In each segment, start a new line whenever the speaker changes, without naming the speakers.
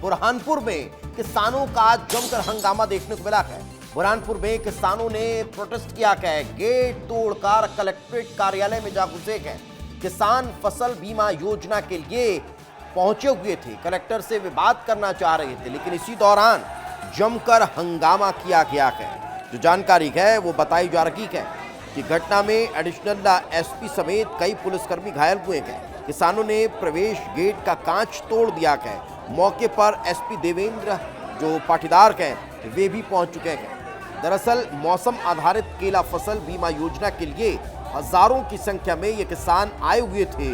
बुरहानपुर में किसानों का जमकर हंगामा देखने को मिला है। बुरहानपुर में किसानों ने प्रोटेस्ट किया है, गेट तोड़कर कलेक्ट्रेट कार्यालय में जा घुसे हैं। किसान फसल बीमा योजना के लिए पहुंचे हुए थे, कलेक्टर से वे बात करना चाह रहे थे, लेकिन इसी दौरान जमकर हंगामा किया गया है। जो जानकारी है वो बताई जा रही है कि घटना में एडिशनल एसपी समेत कई पुलिसकर्मी घायल हुए हैं। किसानों ने प्रवेश गेट का कांच तोड़ दिया है। मौके पर एसपी देवेंद्र जो पाटीदार हैं वे भी पहुंच चुके हैं। दरअसल मौसम आधारित केला फसल बीमा योजना के लिए हजारों की संख्या में ये किसान आए हुए थे।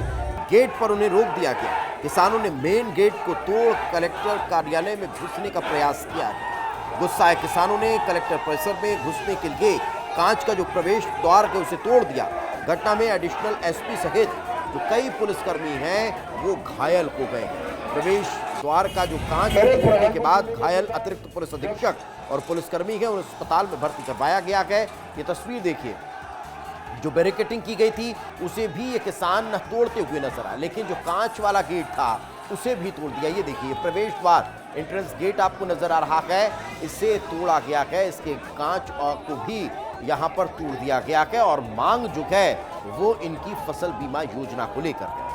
गेट पर उन्हें रोक दिया गया। किसानों ने मेन गेट को तोड़ कलेक्टर कार्यालय में घुसने का प्रयास किया है। गुस्सा है किसानों ने कलेक्टर परिसर में घुसने के लिए कांच का जो प्रवेश द्वार है उसे तोड़ दिया। घटना में एडिशनल एसपी सहित जो कई पुलिसकर्मी हैं वो घायल हो गए। प्रवेश द्वार का जो कांच तोड़ने के बाद घायल अतिरिक्त पुलिस अधीक्षक और पुलिसकर्मी है उन्हें अस्पताल में भर्ती करवाया गया है। ये तस्वीर देखिए, जो बैरिकेडिंग की गई थी उसे भी ये किसान तोड़ते हुए नजर आए, लेकिन जो कांच वाला गेट था उसे भी तोड़ दिया। ये देखिए प्रवेश द्वार एंट्रेंस गेट आपको नजर आ रहा है, इसे तोड़ा गया है। इसके कांच को भी यहाँ पर तोड़ दिया गया है और मांग जो है वो इनकी फसल बीमा योजना को लेकर है।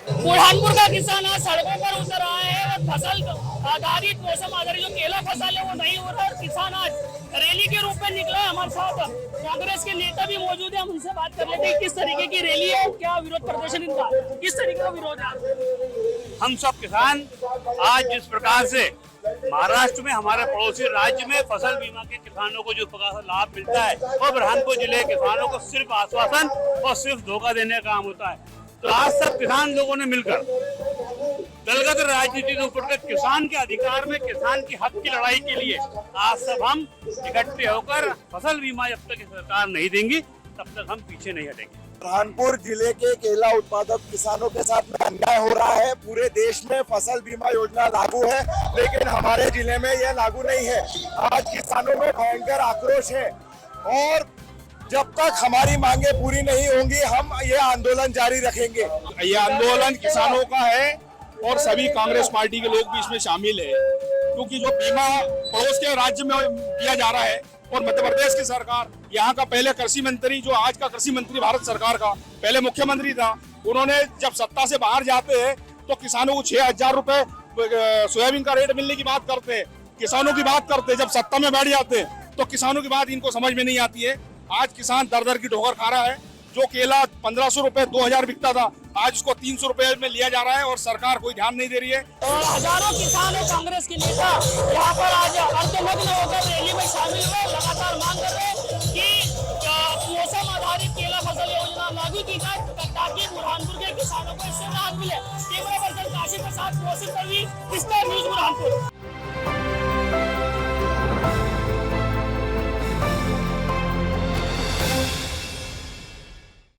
बुरहानपुर का किसान आज सड़कों पर उतर रहा है और फसल आधारित मौसम आधारित जो केला फसल है वो नहीं हो रहा है। किसान आज रैली के रूप में निकला है। हमारे साथ कांग्रेस के नेता भी मौजूद है, हम उनसे बात कर लेते हैं किस तरीके की रैली है, क्या विरोध प्रदर्शन इनका, किस तरीके का विरोध है।
हम सब किसान आज जिस प्रकार से महाराष्ट्र में हमारे पड़ोसी राज्य में फसल बीमा के किसानों को जो प्रकार से लाभ मिलता है और बुरहानपुर जिले के किसानों को सिर्फ आश्वासन और सिर्फ धोखा देने का काम होता है। तो आज सब किसान लोगों ने मिलकर दलगत राजनीति से उठकर किसान के अधिकार में, किसान के हक की लड़ाई के लिए आज सब हम इकट्ठे होकर फसल बीमा जब तक सरकार नहीं देंगी तब तक हम पीछे नहीं हटेंगे।
बुरहानपुर जिले के केला उत्पादक किसानों के साथ में अन्याय हो रहा है। पूरे देश में फसल बीमा योजना लागू है, लेकिन हमारे जिले में यह लागू नहीं है। आज किसानों में भयंकर आक्रोश है और जब तक हमारी मांगे पूरी नहीं होंगी हम ये आंदोलन जारी रखेंगे।
ये आंदोलन किसानों का है और सभी कांग्रेस पार्टी के लोग भी इसमें शामिल है, क्योंकि जो बीमा पड़ोस के राज्य में किया जा रहा है और मध्य प्रदेश की सरकार, यहाँ का पहले कृषि मंत्री जो आज का कृषि मंत्री भारत सरकार का पहले मुख्यमंत्री था, उन्होंने जब सत्ता से बाहर जाते हैं तो किसानों को 6,000 रुपए सोयाबीन का रेट मिलने की बात करते हैं, किसानों की बात करते हैं। जब सत्ता में बैठ जाते हैं तो किसानों की बात इनको समझ में नहीं आती है। आज किसान दर दर की ठोकर खा रहा है। जो केला 1500 रुपए 2000 बिकता था, आज उसको 300 रुपए में लिया जा रहा है और सरकार कोई ध्यान नहीं दे रही है।
और हजारों किसान और कांग्रेस के नेता यहाँ पर आज अर्धमग्न होकर रैली में शामिल हुए, लगातार मांग कर रहे हैं कि मौसम आधारित केला फसल योजना लागू की जाए ताकि बुरहानपुर के किसानों को इससे राहत मिले। कैमरा पर्सन काशी के साथ कौशिक परवीन, न्यूज़ बुरहानपुर।